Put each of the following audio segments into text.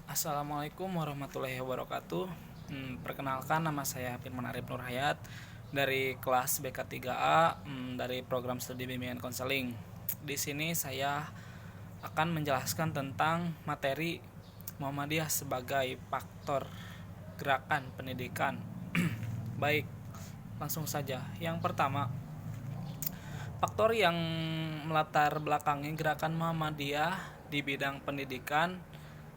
Assalamualaikum warahmatullahi wabarakatuh. Perkenalkan, nama saya Firman Arif Nur Hayat dari kelas BK3A, dari program studi bimbingan konseling. Di sini saya akan menjelaskan tentang materi Muhammadiyah sebagai faktor gerakan pendidikan. Baik, langsung saja. Yang pertama, faktor yang melatar belakangi gerakan Muhammadiyah di bidang pendidikan.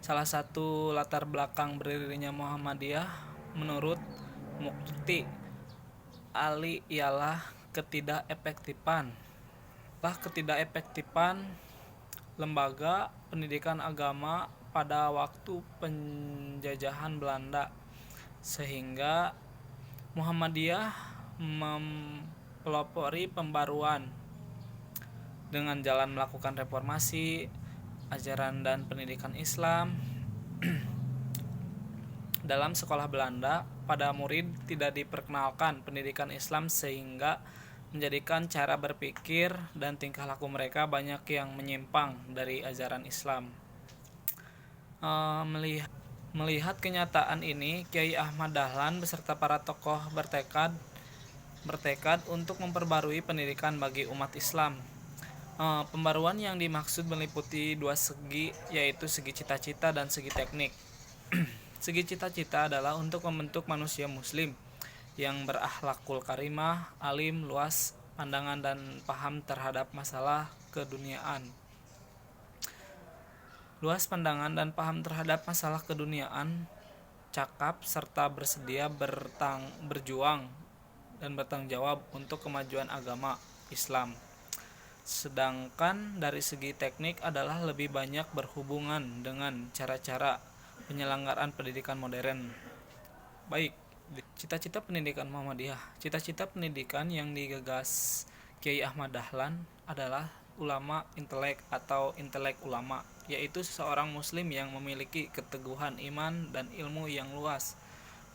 Salah satu latar belakang berdirinya Muhammadiyah menurut Mukti Ali ialah ketidakefektifan lembaga pendidikan agama pada waktu penjajahan Belanda, sehingga Muhammadiyah mempelopori pembaruan dengan jalan melakukan reformasi ajaran dan pendidikan Islam. Dalam sekolah Belanda, pada murid tidak diperkenalkan pendidikan Islam, sehingga menjadikan cara berpikir dan tingkah laku mereka banyak yang menyimpang dari ajaran Islam. Melihat kenyataan ini, Kiai Ahmad Dahlan beserta para tokoh bertekad untuk memperbarui pendidikan bagi umat Islam. Pembaruan yang dimaksud meliputi dua segi, yaitu segi cita-cita dan segi teknik. Segi cita-cita adalah untuk membentuk manusia muslim yang berakhlakul karimah, alim, luas pandangan dan paham terhadap masalah keduniaan. Cakap serta bersedia berjuang dan bertanggung jawab untuk kemajuan agama Islam. Sedangkan dari segi teknik adalah lebih banyak berhubungan dengan cara-cara penyelenggaraan pendidikan modern. Baik, cita-cita pendidikan Muhammadiyah. Cita-cita pendidikan yang digagas Kiai Ahmad Dahlan adalah ulama intelek atau intelek ulama, yaitu seseorang muslim yang memiliki keteguhan iman dan ilmu yang luas,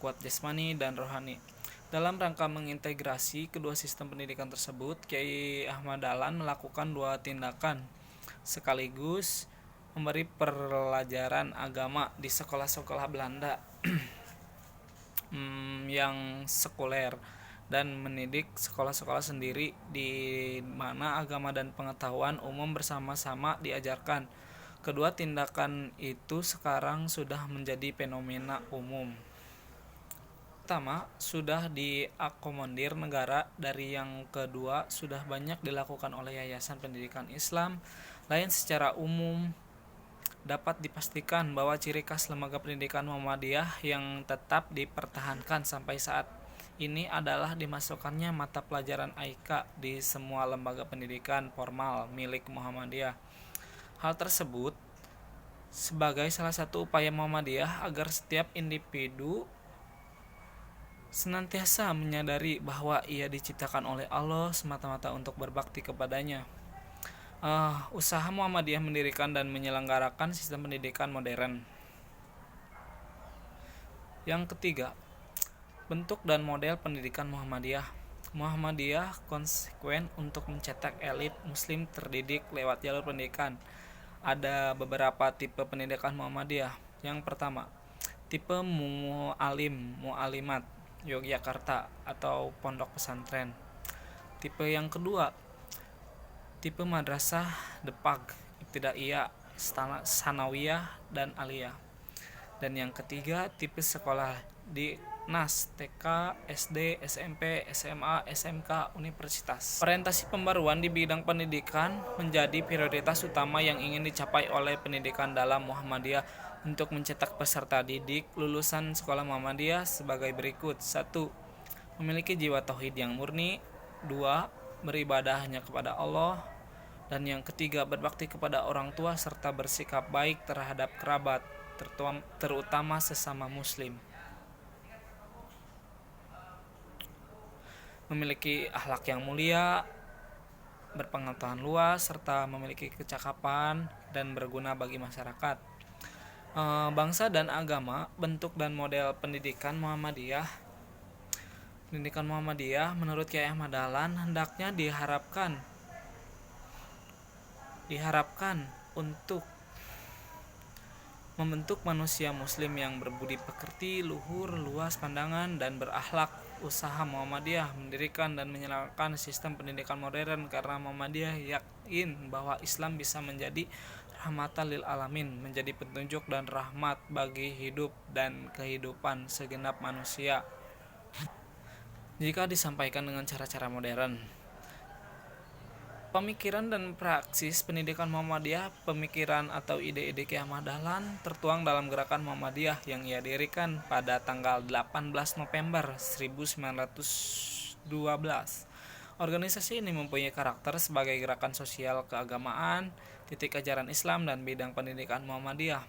kuat jasmani dan rohani. Dalam rangka mengintegrasi kedua sistem pendidikan tersebut, Kiai Ahmad Dahlan melakukan dua tindakan sekaligus memberi pelajaran agama di sekolah-sekolah Belanda yang sekuler, dan mendidik sekolah-sekolah sendiri di mana agama dan pengetahuan umum bersama-sama diajarkan. Kedua tindakan itu sekarang sudah menjadi fenomena umum. Pertama, sudah diakomodir negara. Dari yang kedua, sudah banyak dilakukan oleh yayasan pendidikan Islam lain. Secara umum dapat dipastikan bahwa ciri khas lembaga pendidikan Muhammadiyah yang tetap dipertahankan sampai saat ini adalah dimasukkannya mata pelajaran AIKA di semua lembaga pendidikan formal milik Muhammadiyah. Hal tersebut sebagai salah satu upaya Muhammadiyah agar setiap individu senantiasa menyadari bahwa ia diciptakan oleh Allah semata-mata untuk berbakti kepadanya. Usaha Muhammadiyah mendirikan dan menyelenggarakan sistem pendidikan modern. Yang ketiga, bentuk dan model pendidikan Muhammadiyah. Muhammadiyah konsekuen untuk mencetak elit muslim terdidik lewat jalur pendidikan. Ada beberapa tipe pendidikan Muhammadiyah. Yang pertama, tipe mu'alimat Yogyakarta atau pondok pesantren. Tipe yang kedua, tipe madrasah Depag, Ibtidaiyah, Sanawiyah, dan Aliyah. Dan yang ketiga, tipe sekolah di NAS, TK, SD, SMP, SMA, SMK, Universitas. Orientasi pembaruan di bidang pendidikan menjadi prioritas utama yang ingin dicapai oleh pendidikan dalam Muhammadiyah untuk mencetak peserta didik lulusan sekolah Muhammadiyah sebagai berikut. 1. Memiliki jiwa tauhid yang murni. 2. Beribadah hanya kepada Allah. Dan yang ketiga, berbakti kepada orang tua serta bersikap baik terhadap kerabat, terutama sesama muslim. Memiliki akhlak yang mulia, berpengetahuan luas, serta memiliki kecakapan dan berguna bagi masyarakat. Bangsa dan agama. Bentuk dan model pendidikan Muhammadiyah. Pendidikan Muhammadiyah menurut Kiai Ahmad Dahlan hendaknya diharapkan untuk membentuk manusia muslim yang berbudi pekerti, luhur, luas pandangan, dan berakhlak. Usaha Muhammadiyah mendirikan dan menyalakan sistem pendidikan modern karena Muhammadiyah yakin bahwa Islam bisa menjadi rahmatan lil alamin, menjadi petunjuk dan rahmat bagi hidup dan kehidupan segenap manusia. Jika disampaikan dengan cara-cara modern, pemikiran dan praksis pendidikan Muhammadiyah, pemikiran atau ide-ide Kiai Ahmad Dahlan tertuang dalam gerakan Muhammadiyah yang ia dirikan pada tanggal 18 November 1912. Organisasi ini mempunyai karakter sebagai gerakan sosial keagamaan, titik ajaran Islam dan bidang pendidikan Muhammadiyah.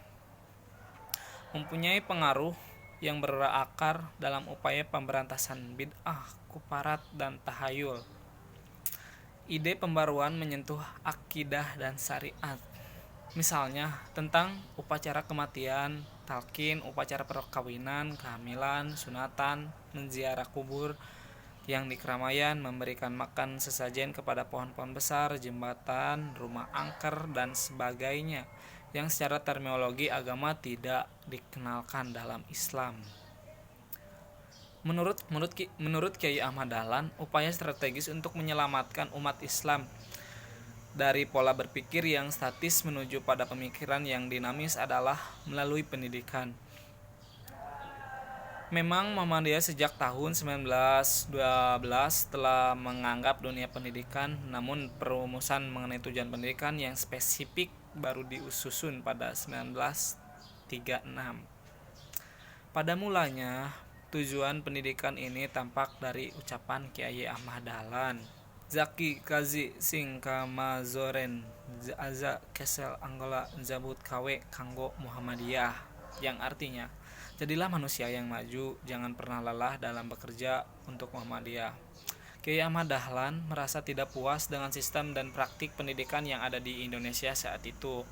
Mempunyai pengaruh yang berakar dalam upaya pemberantasan bid'ah, kufarat, dan tahayul. Ide pembaruan menyentuh akidah dan syariat. Misalnya tentang upacara kematian, talqin, upacara perkawinan, kehamilan, sunatan, menziarah kubur yang di keramaian, memberikan makan sesajen kepada pohon-pohon besar, jembatan, rumah angker, dan sebagainya yang secara terminologi agama tidak dikenalkan dalam Islam. Menurut Kiai Ahmad Dahlan, upaya strategis untuk menyelamatkan umat Islam dari pola berpikir yang statis menuju pada pemikiran yang dinamis adalah melalui pendidikan. Memang Muhammadiyah sejak tahun 1912 telah menganggap dunia pendidikan, namun perumusan mengenai tujuan pendidikan yang spesifik baru disusun pada 1936. Pada mulanya, tujuan pendidikan ini tampak dari ucapan Kiai Ahmad Dahlan. Zaki Kazi sing kamazoren aza kesel anggola zabut kawe kanggo Muhammadiyah, yang artinya jadilah manusia yang maju, jangan pernah lelah dalam bekerja untuk Muhammadiyah. Kiai Ahmad Dahlan merasa tidak puas dengan sistem dan praktik pendidikan yang ada di Indonesia saat itu.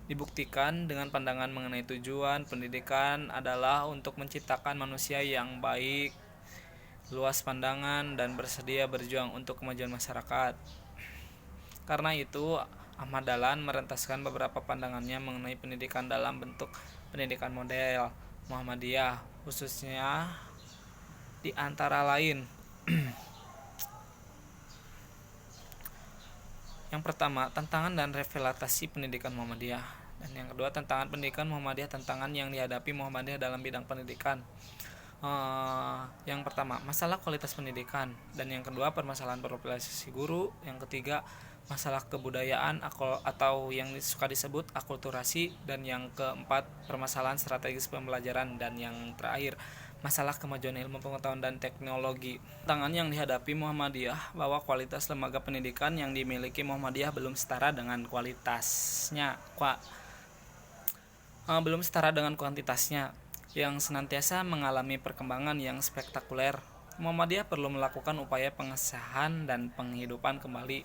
Dibuktikan dengan pandangan mengenai tujuan pendidikan adalah untuk menciptakan manusia yang baik, luas pandangan, dan bersedia berjuang untuk kemajuan masyarakat. Karena itu, Ahmad Dahlan merentaskan beberapa pandangannya mengenai pendidikan dalam bentuk pendidikan model Muhammadiyah, khususnya di antara lain. Yang pertama, tantangan dan revitalisasi pendidikan Muhammadiyah. Dan yang kedua, tantangan pendidikan Muhammadiyah, tantangan yang dihadapi Muhammadiyah dalam bidang pendidikan. Yang pertama, masalah kualitas pendidikan. Dan yang kedua, permasalahan profilasi guru. Yang ketiga, masalah kebudayaan atau yang suka disebut akulturasi. Dan yang keempat, permasalahan strategis pembelajaran. Dan yang terakhir, masalah kemajuan ilmu pengetahuan dan teknologi. Tantangan yang dihadapi Muhammadiyah bahwa kualitas lembaga pendidikan yang dimiliki Muhammadiyah belum setara dengan kuantitasnya yang senantiasa mengalami perkembangan yang spektakuler. Muhammadiyah perlu melakukan upaya pengesahan dan penghidupan kembali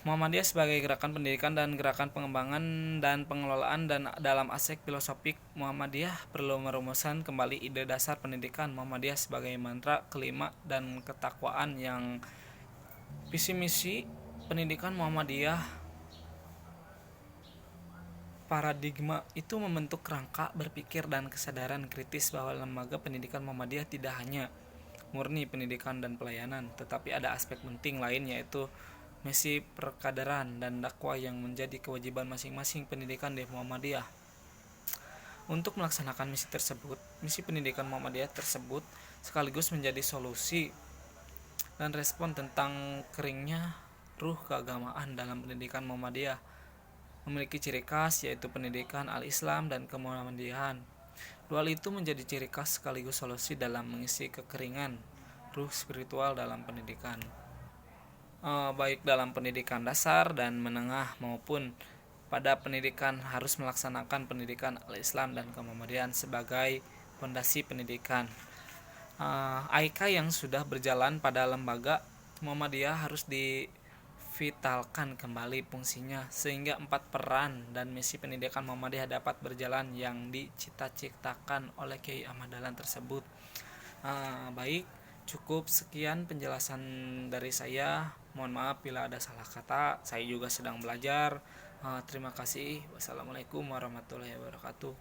Muhammadiyah sebagai gerakan pendidikan dan gerakan pengembangan dan pengelolaan. Dan dalam aspek filosofik, Muhammadiyah perlu merumuskan kembali ide dasar pendidikan Muhammadiyah sebagai mantra kelima dan ketakwaan yang visi misi pendidikan Muhammadiyah. Paradigma itu membentuk kerangka berpikir dan kesadaran kritis bahwa lembaga pendidikan Muhammadiyah tidak hanya murni pendidikan dan pelayanan, tetapi ada aspek penting lain, yaitu misi perkaderan dan dakwah yang menjadi kewajiban masing-masing pendidikan di Muhammadiyah. Untuk melaksanakan misi pendidikan Muhammadiyah tersebut sekaligus menjadi solusi dan respon tentang keringnya ruh keagamaan dalam pendidikan Muhammadiyah. Memiliki ciri khas, yaitu pendidikan al-Islam dan kemuhammadiyahan. Dua itu menjadi ciri khas sekaligus solusi dalam mengisi kekeringan ruh spiritual dalam pendidikan. Baik dalam pendidikan dasar dan menengah maupun pada pendidikan harus melaksanakan pendidikan al-Islam dan kemuhammadiyahan sebagai fondasi pendidikan. AIK yang sudah berjalan pada lembaga Muhammadiyah harus divitalkan kembali fungsinya sehingga 4 peran dan misi pendidikan Muhammadiyah dapat berjalan yang dicita-citakan oleh Kiai Ahmad Dahlan tersebut. Baik, cukup sekian penjelasan dari saya. Mohon maaf bila ada salah kata, saya juga sedang belajar Terima kasih. Wassalamualaikum warahmatullahi wabarakatuh.